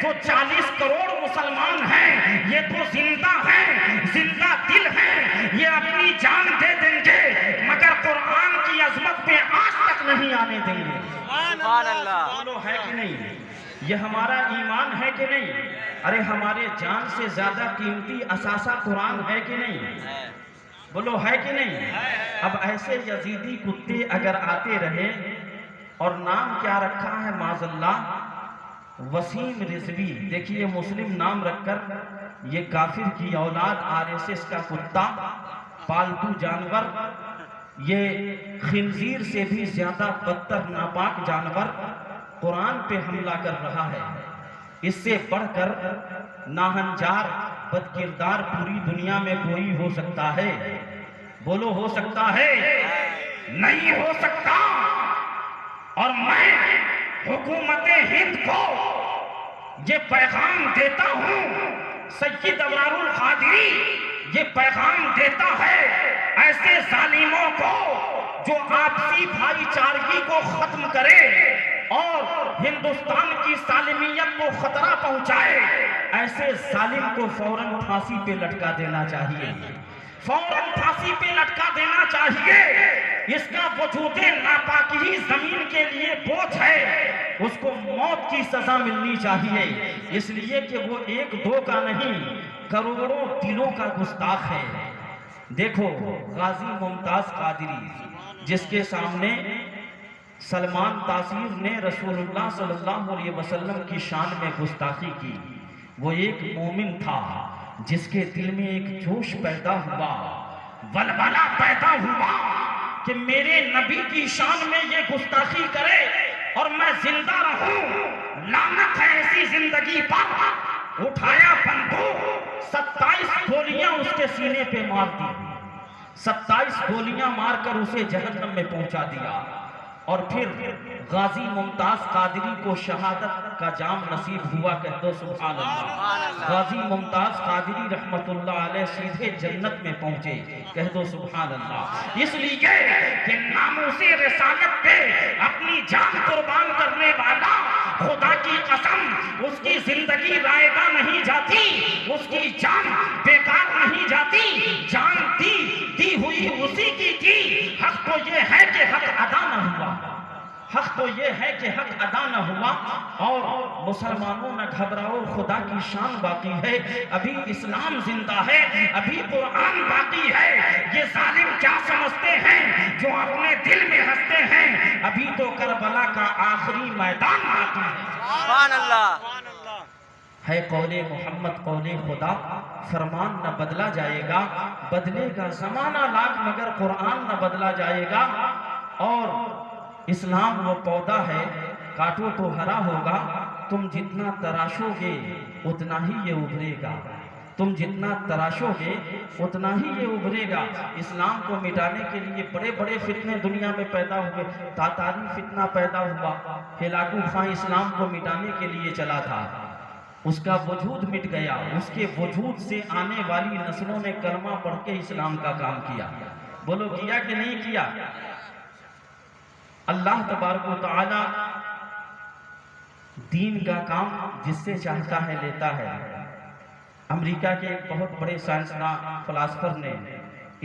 جو 40 کروڑ مسلمان ہیں یہ تو زندہ ہیں، زندہ دل ہیں، یہ اپنی جان دے دیں گے مگر قرآن کی عظمت پہ آج تک نہیں آنے دیں گے. سبحان اللہ. بولو ہے کہ نہیں؟ یہ ہمارا ایمان ہے کہ نہیں؟ ارے ہمارے جان سے زیادہ قیمتی اثاثہ قرآن ہے کہ نہیں؟ بولو ہے کہ نہیں؟ اب ایسے یزیدی کتے اگر آتے رہے اور نام کیا رکھا ہے معاذ اللہ وسیم رضوی، دیکھیے مسلم نام رکھ کر یہ کافر کی اولاد، RSS کا کتا، پالتو جانور، یہ خنزیر سے بھی زیادہ بدتر ناپاک جانور قرآن پہ حملہ کر رہا ہے. اس سے بڑھ کر ناہنجار بد کردار پوری دنیا میں کوئی ہو سکتا ہے؟ بولو ہو سکتا ہے؟ نہیں ہو سکتا. اور میں حکومت ہند کو یہ پیغام دیتا ہوں، سید ابرار القادری یہ پیغام دیتا ہے ایسے ظالموں کو جو آپسی بھائی چارگی کو ختم کرے اور ہندوستان کی سالمیت کو خطرہ پہنچائے، ایسے ظالم کو فوراً پھانسی پہ لٹکا دینا چاہیے، فوراً پھانسی پہ لٹکا دینا چاہیے. اس کا وجود ناپاکی زمین کے لیے بوجھ ہے، اس کو موت کی سزا ملنی چاہیے، اس لیے کہ وہ ایک دو کا نہیں کروڑوں دلوں کا گستاخ ہے۔ دیکھو غازی ممتاز قادری جس کے سامنے سلمان تاثیر نے رسول اللہ صلی اللہ علیہ وسلم کی شان میں گستاخی کی، وہ ایک مومن تھا جس کے دل میں ایک جوش پیدا ہوا، ولولہ پیدا ہوا کہ میرے نبی کی شان میں یہ گستاخی کرے اور میں زندہ رہوں، لعنت ہے ایسی زندگی پر۔ اٹھایا بندوق، 27 گولیاں اس کے سینے پہ مار دی، 27 گولیاں مار کر اسے جہنم میں پہنچا دیا، اور پھر غازی ممتاز قادری کو شہادت کا جام نصیب ہوا۔ کہہ دو سبحان اللہ۔ غازی ممتاز قادری رحمت اللہ علیہ سیدھے جنت میں پہنچے۔ کہہ دو سبحان اللہ۔ اس لیے کہ ناموس رسالت پہ اپنی جان قربان کرنے والا، خدا کی قسم اس کی زندگی رائے گاں نہیں جاتی، اس کی جان بیکار نہیں جاتی، جان دی ہوئی اسی کی تھی۔ حق تو یہ ہے کہ حق ادا نہ ہوا، حق تو یہ ہے کہ حق ادا نہ ہوا۔ اور مسلمانوں نہ گھبراؤ، خدا کی شان باقی ہے، ابھی اسلام زندہ ہے، ابھی قرآن باقی ہے۔ یہ ظالم کیا سمجھتے ہیں جو اپنے دل میں ہنستے ہیں، ابھی تو کربلا کا آخری میدان باقی ہے۔ سبحان اللہ۔ ہے قول محمد قول خدا، فرمان نہ بدلا جائے گا، بدلے گا زمانہ لاکھ مگر قرآن نہ بدلا جائے گا۔ اور اسلام وہ پودا ہے، کاٹو تو ہرا ہوگا، تم جتنا تراشو گے اتنا ہی یہ ابھرے گا، تم جتنا تراشو گے اتنا ہی یہ ابھرے گا۔ اسلام کو مٹانے کے لیے بڑے بڑے فتنے دنیا میں پیدا ہوئے، تاتاری فتنہ پیدا ہوا، ہلاکو خان اسلام کو مٹانے کے لیے چلا تھا، اس کا وجود مٹ گیا، اس کے وجود سے آنے والی نسلوں نے کلمہ پڑھ کے اسلام کا کام کیا۔ بولو کیا کہ نہیں کیا؟ اللہ تبارک و تعالی دین کا کام جس سے چاہتا ہے لیتا ہے۔ امریکہ کے ایک بہت بڑے سائنسداں فلاسفر نے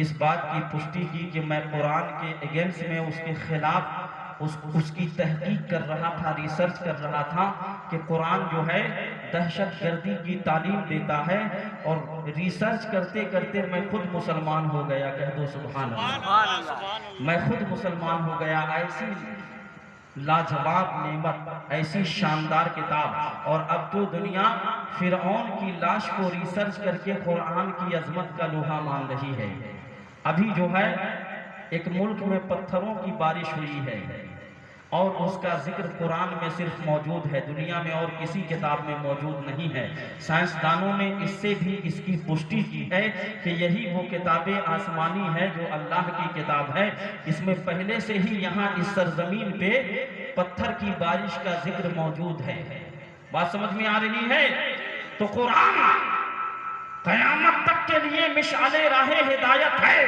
اس بات کی پشٹی کی کہ میں قرآن کے اگینسٹ میں اس کے خلاف اس کی تحقیق کر رہا تھا، ریسرچ کر رہا تھا کہ قرآن جو ہے دہشت گردی کی تعلیم دیتا ہے، اور ریسرچ کرتے کرتے میں خود مسلمان ہو گیا۔ کہہ دو سبحان اللہ۔ میں خود مسلمان ہو گیا۔ ایسی لاجواب نعمت، ایسی شاندار کتاب، اور اب تو دنیا فرعون کی لاش کو ریسرچ کر کے قرآن کی عظمت کا لوہا مان رہی ہے۔ ابھی جو ہے ایک ملک میں پتھروں کی بارش ہوئی ہے، اور اس کا ذکر قرآن میں صرف موجود ہے، دنیا میں اور کسی کتاب میں موجود نہیں ہے۔ سائنسدانوں نے اس سے بھی اس کی پشٹی کی ہے کہ یہی وہ کتاب آسمانی ہے جو اللہ کی کتاب ہے۔ اس میں پہلے سے ہی یہاں اس سرزمین پہ پتھر کی بارش کا ذکر موجود ہے۔ بات سمجھ میں آ رہی ہے؟ تو قرآن قیامت تک کے لیے مشعل راہ ہدایت ہے،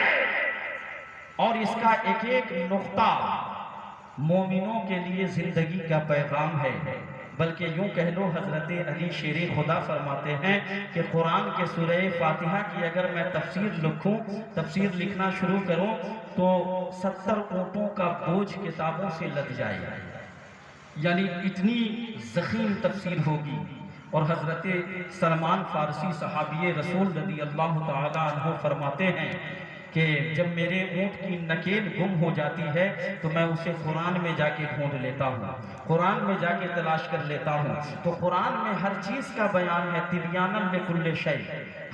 اور اس کا ایک ایک نقطہ مومنوں کے لیے زندگی کا پیغام ہے۔ بلکہ یوں کہہ لو، حضرت علی شیر خدا فرماتے ہیں کہ قرآن کے سورہ فاتحہ کی اگر میں تفسیر لکھنا شروع کروں تو 70 اونٹوں کا بوجھ کتابوں سے لد جائے، یعنی اتنی ضخیم تفسیر ہوگی۔ اور حضرت سلمان فارسی صحابی رسول رضی اللہ تعالی عنہ فرماتے ہیں کہ جب میرے اونٹ کی نکیل گم ہو جاتی ہے تو میں اسے قرآن میں جا کے ڈھونڈ لیتا ہوں، قرآن میں جا کے تلاش کر لیتا ہوں۔ تو قرآن میں ہر چیز کا بیان ہے، تبیانا لکل شیء،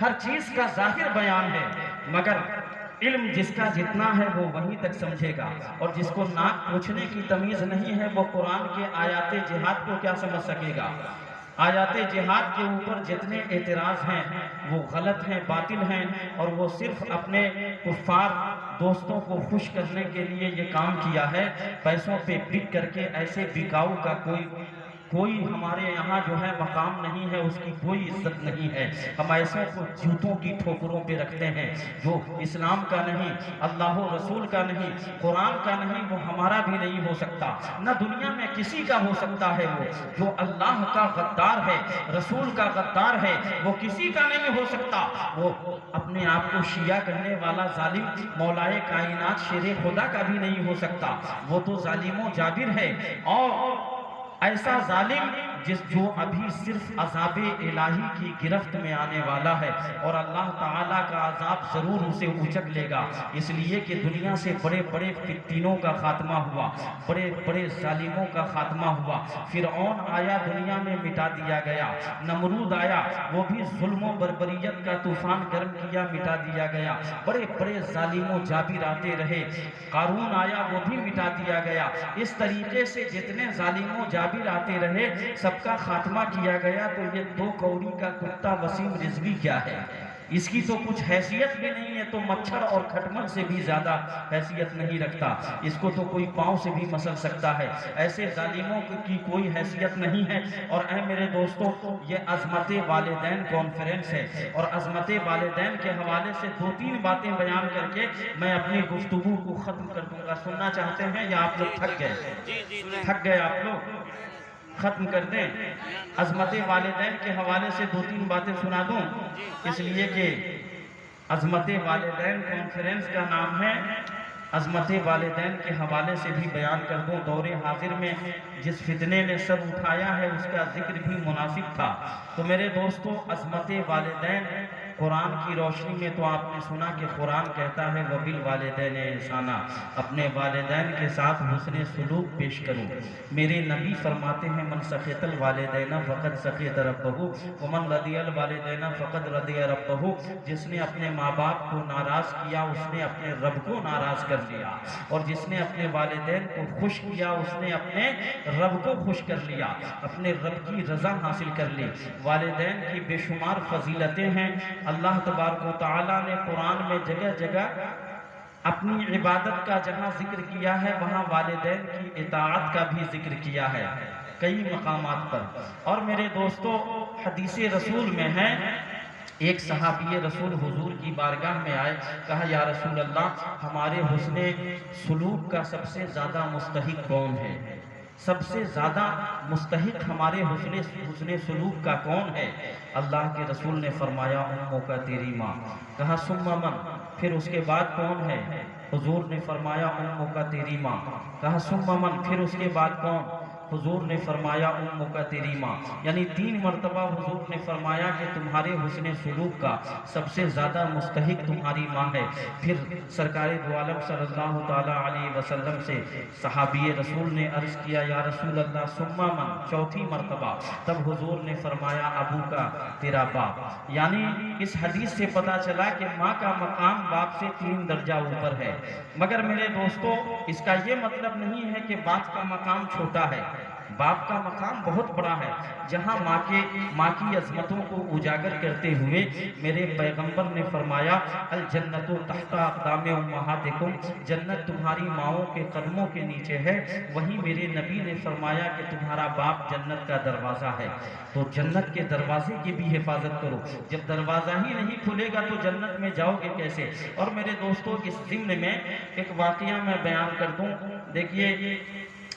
ہر چیز کا ظاہر بیان ہے، مگر علم جس کا جتنا ہے وہ وہیں تک سمجھے گا، اور جس کو ناک پوچھنے کی تمیز نہیں ہے وہ قرآن کے آیات جہاد کو کیا سمجھ سکے گا۔ آیات جہاد کے اوپر جتنے اعتراض ہیں وہ غلط ہیں، باطل ہیں، اور وہ صرف اپنے کفار دوستوں کو خوش کرنے کے لیے یہ کام کیا ہے۔ پیسوں پہ بک کر کے ایسے بکاؤ کا کوئی ہمارے یہاں جو ہے مقام نہیں ہے، اس کی کوئی عزت نہیں ہے۔ ہم ایسوں کو جوتوں کی ٹھوکروں پہ رکھتے ہیں جو اسلام کا نہیں، اللہ و رسول کا نہیں، قرآن کا نہیں، وہ ہمارا بھی نہیں ہو سکتا، نہ دنیا میں کسی کا ہو سکتا ہے۔ وہ جو اللہ کا غدار ہے، رسول کا غدار ہے، وہ کسی کا نہیں ہو سکتا۔ وہ اپنے آپ کو شیعہ کرنے والا ظالم مولائے کائنات شیر خدا کا بھی نہیں ہو سکتا، وہ تو ظالم و جابر ہے۔ اور ایسا ظالم جو ابھی صرف عذاب الہی کی گرفت میں آنے والا ہے، اور اللہ تعالیٰ کا عذاب ضرور اسے اچک لے گا، اس لیے کہ دنیا سے بڑے بڑے فتنوں کا خاتمہ ہوا، بڑے بڑے ظالموں کا خاتمہ ہوا۔ فرعون آیا، دنیا میں مٹا دیا گیا۔ نمرود آیا، وہ بھی ظلم و بربریت کا طوفان گرم کیا، مٹا دیا گیا۔ بڑے بڑے ظالم و جابر آتے رہے۔ قارون آیا، وہ بھی مٹا دیا گیا۔ اس طریقے سے جتنے ظالم و جابر آتے رہے، سب کا خاتمہ کیا گیا۔ تو یہ دو کوڑی کا کتا وسیم رضوی کیا ہے؟ اس کی تو کچھ حیثیت بھی نہیں ہے، تو مچھر اور کھٹمل سے بھی زیادہ حیثیت نہیں رکھتا۔ اس کو تو کوئی پاؤں سے بھی مسل سکتا ہے۔ ایسے ظالموں کی کوئی حیثیت نہیں ہے۔ اور اے میرے دوستو، یہ عظمت والدین کانفرنس ہے، اور عظمت والدین کے حوالے سے دو تین باتیں بیان کر کے میں اپنی گفتگو کو ختم کر دوں گا۔ سننا چاہتے ہیں یا آپ لوگ تھک گئے؟ تھک گئے آپ لوگ؟ ختم کر دیں۔ عظمت والدین کے حوالے سے دو تین باتیں سنا دوں، اس لیے کہ عظمت والدین کانفرنس کا نام ہے۔ عظمت والدین کے حوالے سے بھی بیان کر دوں۔ دور حاضر میں جس فتنے نے سر اٹھایا ہے، اس کا ذکر بھی مناسب تھا۔ تو میرے دوستو، عظمت والدین قرآن کی روشنی میں تو آپ نے سنا کہ قرآن کہتا ہے وَبِالْوَالِدَيْنِ احسانا، اپنے والدین کے ساتھ حسن سلوک پیش کرو۔ میرے نبی فرماتے ہیں من سخط الوالدین فقد سخط ربہ ومن رضی الوالدین فقد رضی ربہ، جس نے اپنے ماں باپ کو ناراض کیا، اس نے اپنے رب کو ناراض کر لیا، اور جس نے اپنے والدین کو خوش کیا، اس نے اپنے رب کو خوش کر لیا، اپنے رب کی رضا حاصل کر لی۔ والدین کی بے شمار فضیلتیں ہیں۔ اللہ تبارک و تعالیٰ نے قرآن میں جگہ جگہ اپنی عبادت کا جہاں ذکر کیا ہے، وہاں والدین کی اطاعت کا بھی ذکر کیا ہے کئی مقامات پر۔ اور میرے دوستو، حدیث رسول میں ہے، ایک صحابی رسول حضور کی بارگاہ میں آئے، کہا یا رسول اللہ، ہمارے حسن سلوک کا سب سے زیادہ مستحق کون ہے؟ سب سے زیادہ مستحق ہمارے حسن سلوک کا کون ہے؟ اللہ کے رسول نے فرمایا اموں کا تیری ماں۔ کہا ثم من، پھر اس کے بعد کون ہے؟ حضور نے فرمایا اموں کا تیری ماں۔ کہا ثم من، پھر اس کے بعد کون؟ حضور نے فرمایا اموں کا تیری ماں۔ یعنی 3 مرتبہ حضور نے فرمایا کہ تمہارے حسن سلوک کا سب سے زیادہ مستحق تمہاری ماں ہے۔ پھر سرکار دو عالم صلی اللہ تعالیٰ علیہ وسلم سے صحابی رسول نے عرض کیا یا رسول اللہ ثم من، 4تھی مرتبہ، تب حضور نے فرمایا ابو کا تیرا باپ۔ یعنی اس حدیث سے پتہ چلا کہ ماں کا مقام باپ سے 3 درجہ اوپر ہے۔ مگر میرے دوستو، اس کا یہ مطلب نہیں ہے کہ باپ کا مقام چھوٹا ہے۔ باپ کا مقام بہت بڑا ہے۔ جہاں ماں کی عظمتوں کو اجاگر کرتے ہوئے میرے پیغمبر نے فرمایا الجنت تحت اقدام امہاتکم، جنت تمہاری ماؤں کے قدموں کے نیچے ہے، وہیں میرے نبی نے فرمایا کہ تمہارا باپ جنت کا دروازہ ہے۔ تو جنت کے دروازے کی بھی حفاظت کرو۔ جب دروازہ ہی نہیں کھلے گا تو جنت میں جاؤ گے کیسے؟ اور میرے دوستو، اس ضمن میں ایک واقعہ میں بیان کر دوں۔ دیکھیے،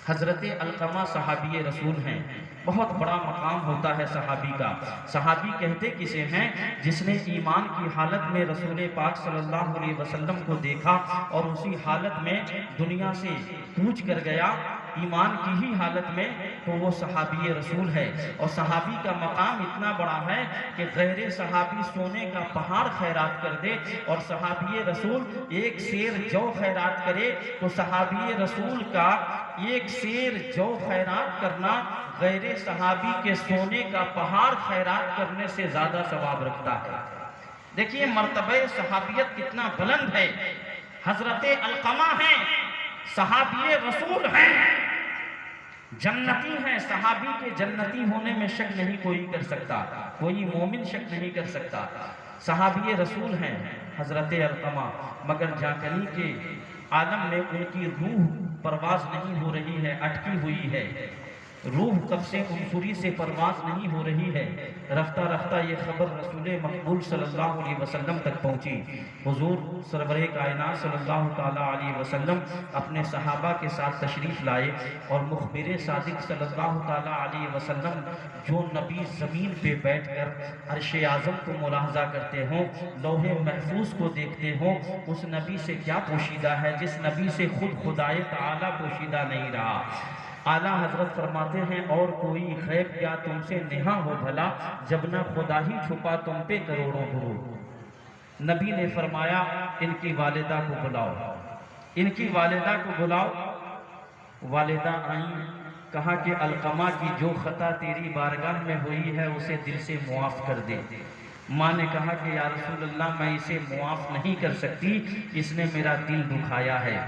حضرت علقمہ صحابی رسول ہیں۔ بہت بڑا مقام ہوتا ہے صحابی کا۔ صحابی کہتے کسے ہیں؟ جس نے ایمان کی حالت میں رسول پاک صلی اللہ علیہ وسلم کو دیکھا اور اسی حالت میں دنیا سے کوچ کر گیا، ایمان کی ہی حالت میں، تو وہ صحابی رسول ہے۔ اور صحابی کا مقام اتنا بڑا ہے کہ غیر صحابی سونے کا پہاڑ خیرات کر دے، اور صحابی رسول 1 سیر جو خیرات کرے، تو صحابی رسول کا 1 سیر جو خیرات کرنا غیر صحابی کے سونے کا پہاڑ خیرات کرنے سے زیادہ ثواب رکھتا ہے۔ دیکھیے مرتبہ صحابیت کتنا بلند ہے۔ حضرت علقمہ ہیں، صحابی رسول ہیں، جنتی ہیں۔ صحابی کے جنتی ہونے میں شک نہیں کوئی کر سکتا، کوئی مومن شک نہیں کر سکتا۔ صحابی رسول ہیں حضرت علقمہ، مگر جاکنی کے عالم میں ان کی روح پرواز نہیں ہو رہی ہے، اٹکی ہوئی ہے۔ روح قبض عنصری سے پرواز نہیں ہو رہی ہے۔ رفتہ رفتہ یہ خبر رسول مقبول صلی اللہ علیہ وسلم تک پہنچی۔ حضور سرور کائنات صلی اللہ تعالیٰ علیہ وسلم اپنے صحابہ کے ساتھ تشریف لائے، اور مخبر صادق صلی اللہ تعالیٰ علیہ وسلم جو نبی زمین پہ بیٹھ کر عرش اعظم کو ملاحظہ کرتے ہوں، لوح محفوظ کو دیکھتے ہوں، اس نبی سے کیا پوشیدہ ہے جس نبی سے خود خدائے تعالیٰ پوشیدہ نہیں رہا۔ اعلیٰ حضرت فرماتے ہیں اور کوئی غیب کیا تم سے نہاں ہو بھلا، جب نہ خدا ہی چھپا تم پہ کروڑوں درود۔ نبی نے فرمایا ان کی والدہ کو بلاؤ، ان کی والدہ کو بلاؤ۔ والدہ آئیں، کہا کہ علقمہ کی جو خطا تیری بارگاہ میں ہوئی ہے اسے دل سے معاف کر دے۔ ماں نے کہا کہ یا رسول اللہ میں اسے معاف نہیں کر سکتی، اس نے میرا دل دکھایا ہے۔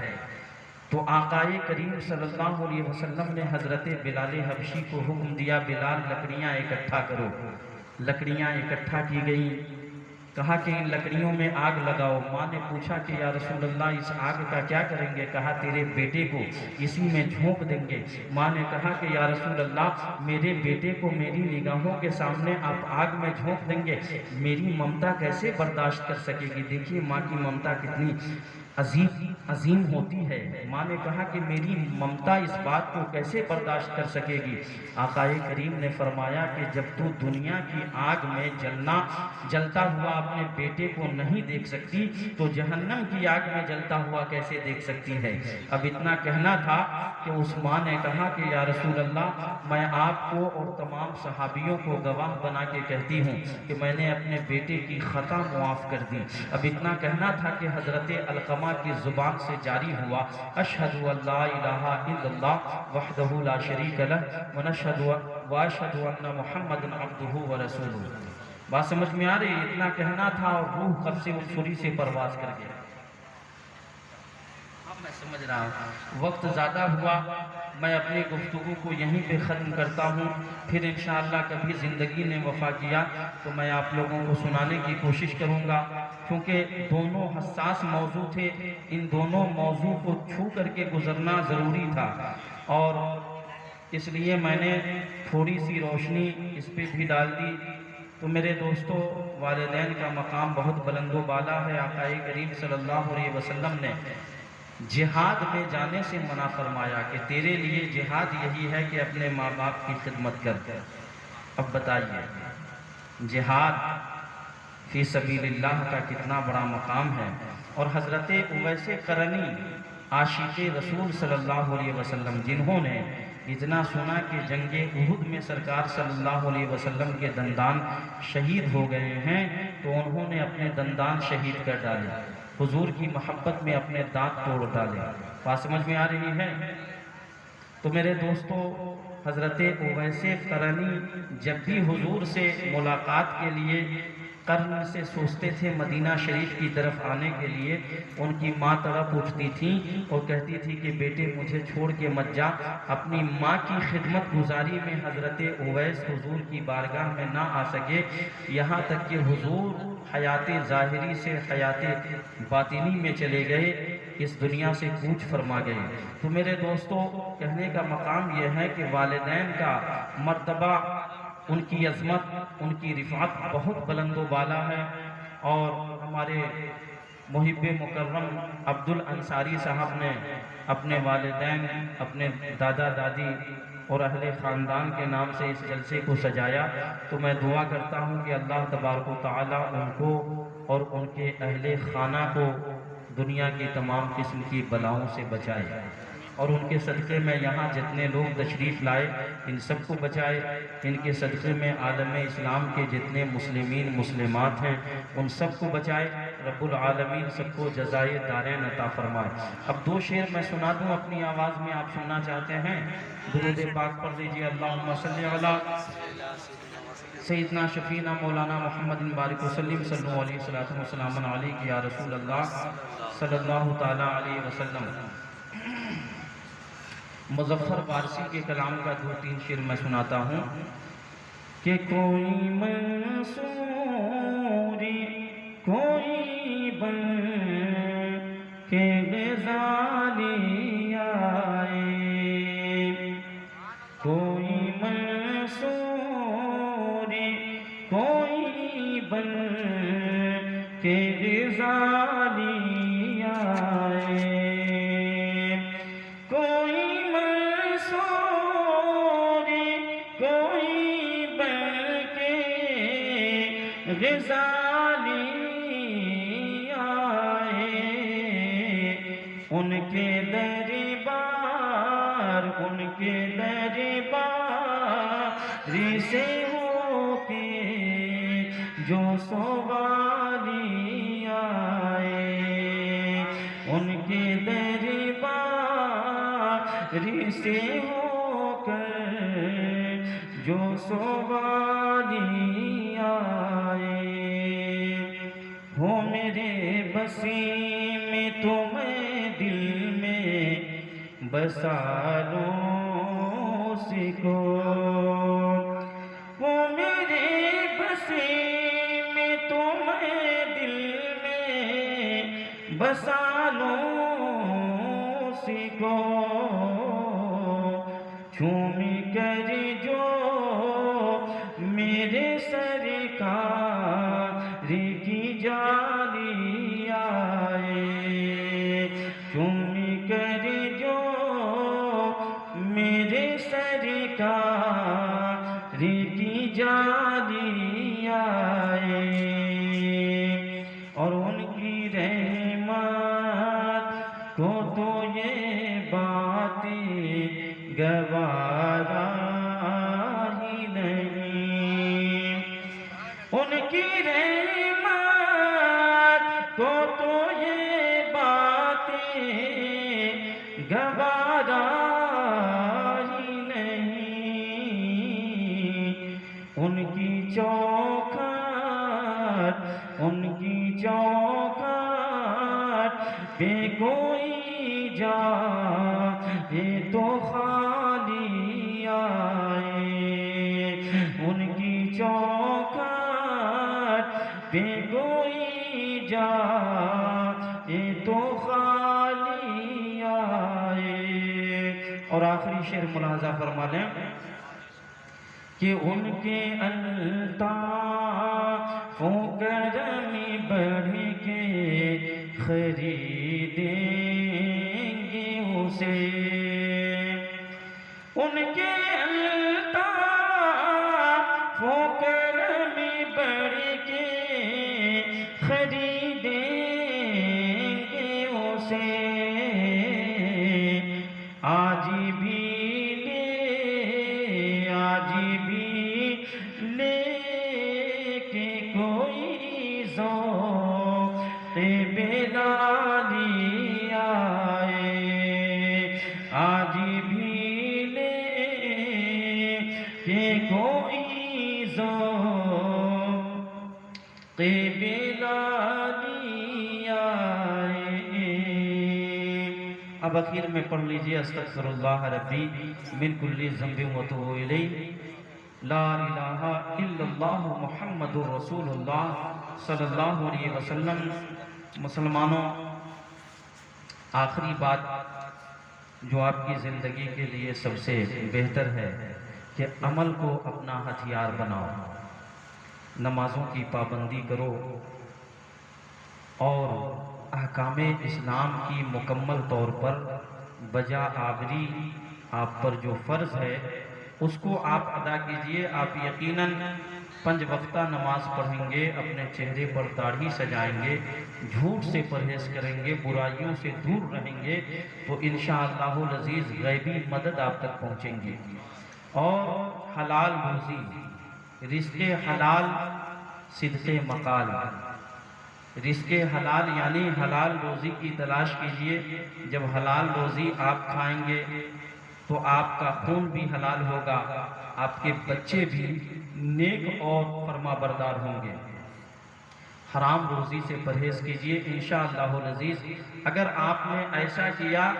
تو آقائے کریم صلی اللہ علیہ وسلم نے حضرت بلال حبشی کو حکم دیا بلال لکڑیاں اکٹھا کرو۔ لکڑیاں اکٹھا کی گئیں، کہا کہ ان لکڑیوں میں آگ لگاؤ۔ ماں نے پوچھا کہ یا رسول اللہ اس آگ کا کیا کریں گے؟ کہا تیرے بیٹے کو اسی میں جھونک دیں گے۔ ماں نے کہا کہ یا رسول اللہ میرے بیٹے کو میری نگاہوں کے سامنے آپ آگ میں جھونک دیں گے، میری ممتا کیسے برداشت کر سکے گی؟ دیکھیے ماں کی ممتا کتنی عظیم ہوتی ہے۔ ماں نے کہا کہ میری ممتا اس بات کو کیسے برداشت کر سکے گی؟ آقائے کریم نے فرمایا کہ جب تو دنیا کی آگ میں جلتا ہوا اپنے بیٹے کو نہیں دیکھ سکتی تو جہنم کی آگ میں جلتا ہوا کیسے دیکھ سکتی ہے؟ اب اتنا کہنا تھا کہ اس ماں نے کہا کہ یا رسول اللہ میں آپ کو اور تمام صحابیوں کو گواہ بنا کے کہتی ہوں کہ میں نے اپنے بیٹے کی خطا معاف کر دی۔ اب اتنا کہنا تھا کہ حضرت علقمہ کی زبان سے جاری ہوا اشہد ان لا الہ الا اللہ وحدہ لا شریک لہ واشہد ان محمد عبدہ ورسولہ۔ بات سمجھ میں آ رہی ہے؟ اتنا کہنا تھا اور روح قدس سری سے پرواز کر گیا۔ اب میں سمجھ رہا ہوں وقت زیادہ ہوا، میں اپنی گفتگو کو یہیں پہ ختم کرتا ہوں، پھر انشاءاللہ کبھی زندگی نے وفا کیا تو میں آپ لوگوں کو سنانے کی کوشش کروں گا، کیونکہ دونوں حساس موضوع تھے، ان دونوں موضوع کو چھو کر کے گزرنا ضروری تھا، اور اس لیے میں نے تھوڑی سی روشنی اس پہ بھی ڈال دی۔ تو میرے دوستو والدین کا مقام بہت بلند و بالا ہے۔ آقا کریم صلی اللہ علیہ وسلم نے جہاد میں جانے سے منع فرمایا کہ تیرے لیے جہاد یہی ہے کہ اپنے ماں باپ کی خدمت کر۔ اب بتائیے جہاد فی سبیل اللہ کا کتنا بڑا مقام ہے، اور حضرت اویس قرنی عاشق رسول صلی اللہ علیہ وسلم جنہوں نے اتنا سنا کہ جنگ احد میں سرکار صلی اللہ علیہ وسلم کے دندان شہید ہو گئے ہیں تو انہوں نے اپنے دندان شہید کر ڈالے، حضور کی محبت میں اپنے دانت توڑ ڈالے۔ بات سمجھ میں آ رہی ہے؟ تو میرے دوستو حضرت اویس قرنی جب بھی حضور سے ملاقات کے لیے قرن سے سوچتے تھے مدینہ شریف کی طرف آنے کے لیے، ان کی ماں تڑپ اٹھتی تھی اور کہتی تھی کہ بیٹے مجھے چھوڑ کے مت جا۔ اپنی ماں کی خدمت گزاری میں حضرت اویس حضور کی بارگاہ میں نہ آ سکے، یہاں تک کہ حضور حیات ظاہری سے حیات باطنی میں چلے گئے، اس دنیا سے کوچ فرما گئے۔ تو میرے دوستو کہنے کا مقام یہ ہے کہ والدین کا مرتبہ، ان کی عظمت، ان کی رفعت بہت بلند و بالا ہے، اور ہمارے محب مکرم عبدالانصاری صاحب نے اپنے والدین، اپنے دادا دادی اور اہل خاندان کے نام سے اس جلسے کو سجایا، تو میں دعا کرتا ہوں کہ اللہ تبارک و تعالیٰ ان کو اور ان کے اہل خانہ کو دنیا کی تمام قسم کی بلاؤں سے بچائے، اور ان کے صدقے میں یہاں جتنے لوگ تشریف لائے ان سب کو بچائے، ان کے صدقے میں عالم اسلام کے جتنے مسلمین مسلمات ہیں ان سب کو بچائے، رب العالمین سب کو جزائے دارین عطا فرمائے۔ اب دو شعر میں سنا دوں اپنی آواز میں، آپ سننا چاہتے ہیں؟ درود پاک پڑھ لیجئے، اللہم صلی علی سیدنا شفینا مولانا محمد بارک وسلم، صلی اللہ علیہ وسلم علیہ یا رسول اللہ صلی اللہ تعالیٰ علیہ وسلم۔ مظفر وارسی کے کلام کا دو تین شعر میں سناتا ہوں کہ کوئی منصوری کوئی بن کے غزالی آئے، کوئی منصوری کوئی بن کے غزالی آئے، کوئی غزالی آئے، ان کے دربار ان کے دربار سے ہو کے جو سوالی آئے، ان کے دربار سے ہو کر جو سوالی آئے، ہو میرے بسی میں تمہیں دل میں بسا لوں سکو، وہ میرے بسی میں تمہیں دل میں بسا لوں سکو، چوم کر جو میرے سرکار کی جالی آئے، چوم کر جو میرے سرکار کی جالی آئے، اور ان کی رحمت کو تو یہ باتیں گوارا ہی نہیں، ان کی رحمت کو تو یہ باتیں گوارا ہی نہیں، ان کی چوکھٹ پہ کوئی جائے تو خالی آئے، ان کی چوکھٹ پہ کوئی جائے تو خالی آئے۔ اور آخری شعر ملاحظہ فرما لیں کہ ان کے الطاف و کرم بڑھ کے خریدیں گے اسے، ان کے الطاف و کرم بڑھ کے خریدیں گے اسے، آج بھی لے کے کوئی ذوق بلالی آئے، آج بھی لے کے کوئی ذوق بلالی آئے۔ اب اخیر میں پڑھ لیجئے استغفر اللہ ربی من کل ذنب واتوب الیہ، لا الہ الا اللہ محمد رسول اللہ صلی اللہ علیہ وسلم۔ مسلمانوں، آخری بات جو آپ کی زندگی کے لیے سب سے بہتر ہے کہ عمل کو اپنا ہتھیار بناؤ، نمازوں کی پابندی کرو اور احکام اسلام کی مکمل طور پر بجا آوری آپ پر جو فرض ہے اس کو آپ ادا کیجئے۔ آپ یقیناً 5 وقتہ نماز پڑھیں گے، اپنے چہرے پر داڑھی سجائیں گے، جھوٹ سے پرہیز کریں گے، برائیوں سے دور رہیں گے، تو انشاءاللہ العزیز غیبی مدد آپ تک پہنچیں گی۔ اور حلال روزی، رزق حلال، صدق مقال، رزق حلال یعنی حلال روزی کی تلاش کیجئے۔ جب حلال روزی آپ کھائیں گے تو آپ کا خون بھی حلال ہوگا، آپ کے بچے بھی نیک اور فرما بردار ہوں گے۔ حرام روزی سے پرہیز کیجئے، انشاءاللہ العزیز اگر آپ نے ایسا کیا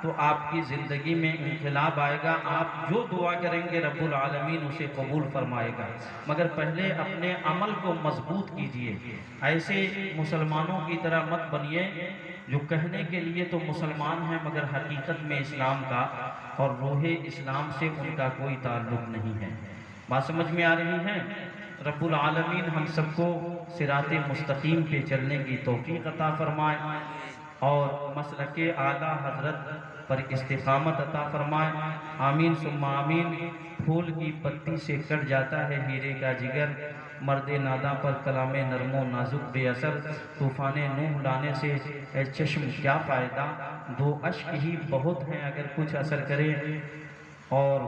تو آپ کی زندگی میں انقلاب آئے گا، آپ جو دعا کریں گے رب العالمین اسے قبول فرمائے گا۔ مگر پہلے اپنے عمل کو مضبوط کیجئے، ایسے مسلمانوں کی طرح مت بنیے جو کہنے کے لیے تو مسلمان ہیں مگر حقیقت میں اسلام کا اور روح اسلام سے ان کا کوئی تعلق نہیں ہے۔ بات سمجھ میں آ رہی ہے؟ رب العالمین ہم سب کو صراط مستقیم پہ چلنے کی توفیق عطا فرمائے اور مسلک اعلیٰ حضرت پر استقامت عطا فرمائے، آمین ثم آمین۔ پھول کی پتی سے کٹ جاتا ہے ہیرے کا جگر، مرد ناداں پر کلام نرم و نازک بے اثر، طوفان نوح لانے سے اے چشم کیا فائدہ، 2 اشک ہی بہت ہیں اگر کچھ اثر کرے، اور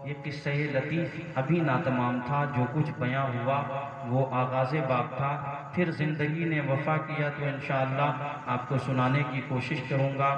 یہ قصہ لطیف ابھی ناتمام تھا، جو کچھ بیاں ہوا وہ آغاز باب تھا، پھر زندگی نے وفا کیا تو انشاءاللہ آپ کو سنانے کی کوشش کروں گا۔